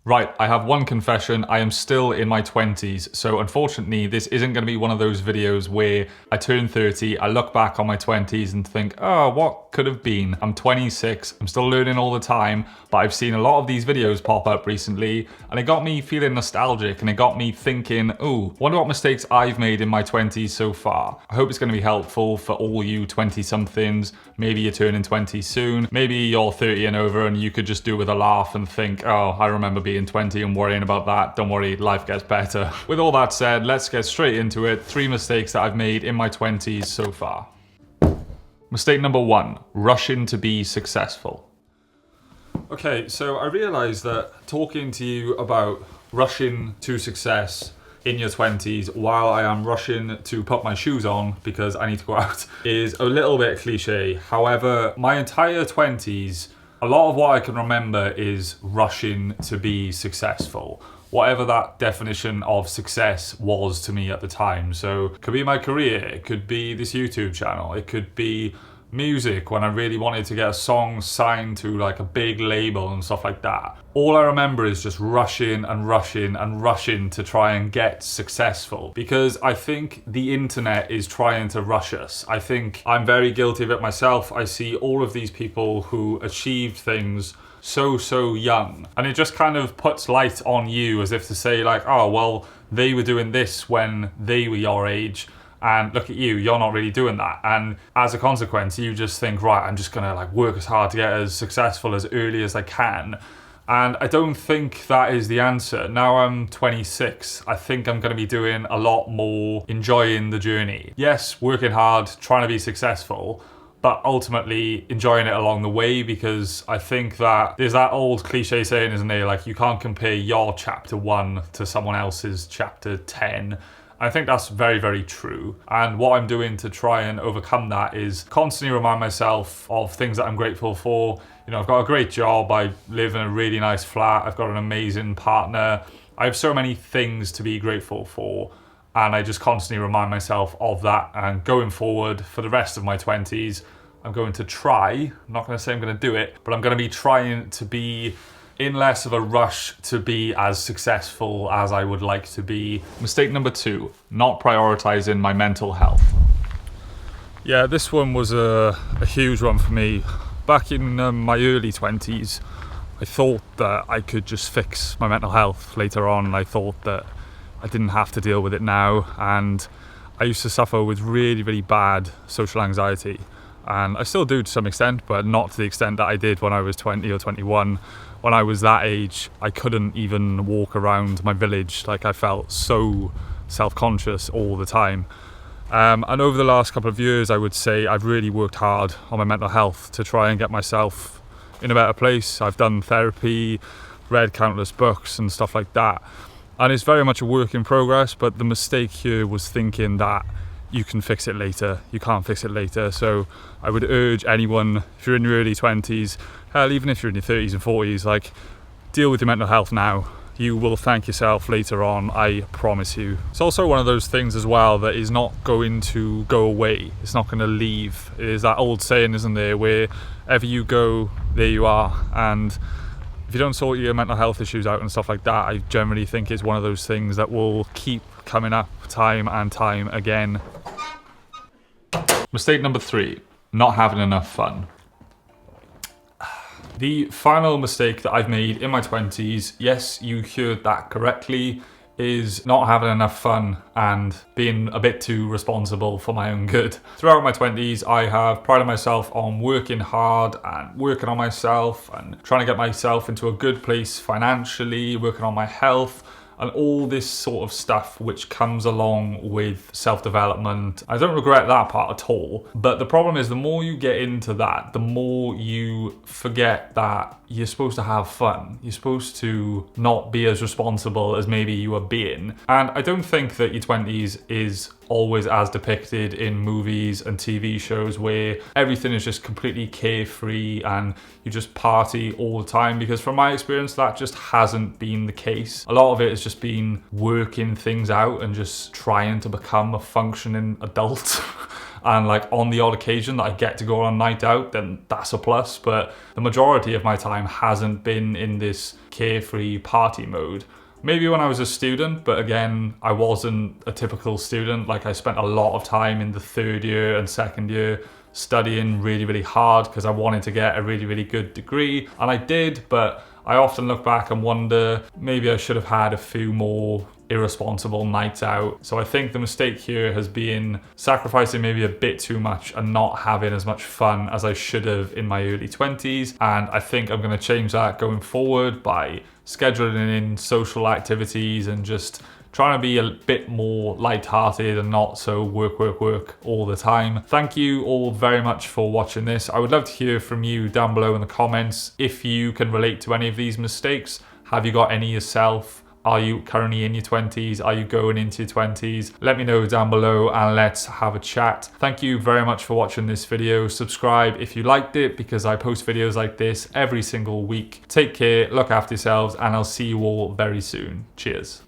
Right, I have one confession. I am still in my 20s, so unfortunately this isn't going to be one of those videos where I turn 30, I look back on my 20s and think, oh, what could have been? I'm 26, I'm still learning all the time, but I've seen a lot of these videos pop up recently, and it got me feeling nostalgic, and it got me thinking, oh, wonder what mistakes I've made in my 20s so far. I hope it's going to be helpful for all you 20-somethings. Maybe you're turning 20 soon, maybe you're 30 and over and you could just do with a laugh and think, oh, I remember being 20 and worrying about that. Don't worry, life gets better. With all that said, let's get straight into it. 3 mistakes that I've made in my 20s so far. Mistake number 1, rushing to be successful. Okay, so I realized that talking to you about rushing to success in your 20s while I am rushing to put my shoes on because I need to go out is a little bit cliche. However, my entire 20s, a lot of what I can remember is rushing to be successful. Whatever that definition of success was to me at the time. So it could be my career, it could be this YouTube channel, it could be music when I really wanted to get a song signed to like a big label and stuff like that. All I remember is just rushing and rushing and rushing to try and get successful because I think the internet is trying to rush us. I think I'm very guilty of it myself. I see all of these people who achieved things so young, and it just kind of puts light on you as if to say like, oh well, they were doing this when they were your age, and look at you, you're not really doing that. And as a consequence, you just think, right, I'm just gonna like work as hard to get as successful as early as I can. And I don't think that is the answer. Now I'm 26, I think I'm gonna be doing a lot more enjoying the journey. Yes, working hard, trying to be successful, but ultimately enjoying it along the way, because I think that there's that old cliche saying, isn't there? Like, you can't compare your chapter 1 to someone else's chapter 10. I think that's very true. And what I'm doing to try and overcome that is constantly remind myself of things that I'm grateful for. You know, I've got a great job, I live in a really nice flat, I've got an amazing partner. I have so many things to be grateful for. And I just constantly remind myself of that. And going forward for the rest of my 20s, I'm going to try, I'm not going to say I'm going to do it, but I'm going to be trying to be in less of a rush to be as successful as I would like to be. Mistake number 2, not prioritizing my mental health. Yeah, this one was a huge one for me. Back in my early 20s, I thought that I could just fix my mental health later on. I thought that I didn't have to deal with it now, and I used to suffer with really bad social anxiety, and I still do to some extent, but not to the extent that I did when I was 20 or 21. When I was that age, I couldn't even walk around my village. Like, I felt so self-conscious all the time. And over the last couple of years, I would say I've really worked hard on my mental health to try and get myself in a better place. I've done therapy, read countless books and stuff like that. And it's very much a work in progress, but the mistake here was thinking that you can fix it later. You can't fix it later. So I would urge anyone, if you're in your early 20s, hell, even if you're in your 30s and 40s, like, deal with your mental health now. You will thank yourself later on, I promise you. It's also one of those things as well that is not going to go away. It's not going to leave. It is that old saying, isn't there, wherever you go, there you are. And if you don't sort your mental health issues out and stuff like that, I generally think it's one of those things that will keep coming up time and time again. Mistake number 3, not having enough fun. The final mistake that I've made in my 20s, yes, you heard that correctly, is not having enough fun and being a bit too responsible for my own good. Throughout my 20s, I have prided myself on working hard and working on myself and trying to get myself into a good place financially, working on my health, and all this sort of stuff which comes along with self-development. I don't regret that part at all, but the problem is the more you get into that, the more you forget that you're supposed to have fun. You're supposed to not be as responsible as maybe you are being. And I don't think that your 20s is always as depicted in movies and TV shows where everything is just completely carefree and you just party all the time, because from my experience that just hasn't been the case. A lot of it has just been working things out and just trying to become a functioning adult. and like on the odd occasion that I get to go on a night out, then that's a plus. But the majority of my time hasn't been in this carefree party mode. Maybe when I was a student, but again, I wasn't a typical student. Like I spent a lot of time in the third year and second year studying really, really hard because I wanted to get a really, really good degree. And I did, but I often look back and wonder, maybe I should have had a few more irresponsible nights out. So I think the mistake here has been sacrificing maybe a bit too much and not having as much fun as I should have in my early 20s. And I think I'm going to change that going forward by scheduling in social activities and just trying to be a bit more lighthearted and not so work all the time. Thank you all very much for watching this. I would love to hear from you down below in the comments if you can relate to any of these mistakes. Have you got any yourself? Are you currently in your 20s? Are you going into your 20s? Let me know down below and let's have a chat. Thank you very much for watching this video. Subscribe if you liked it because I post videos like this every single week. Take care, look after yourselves, and I'll see you all very soon. Cheers.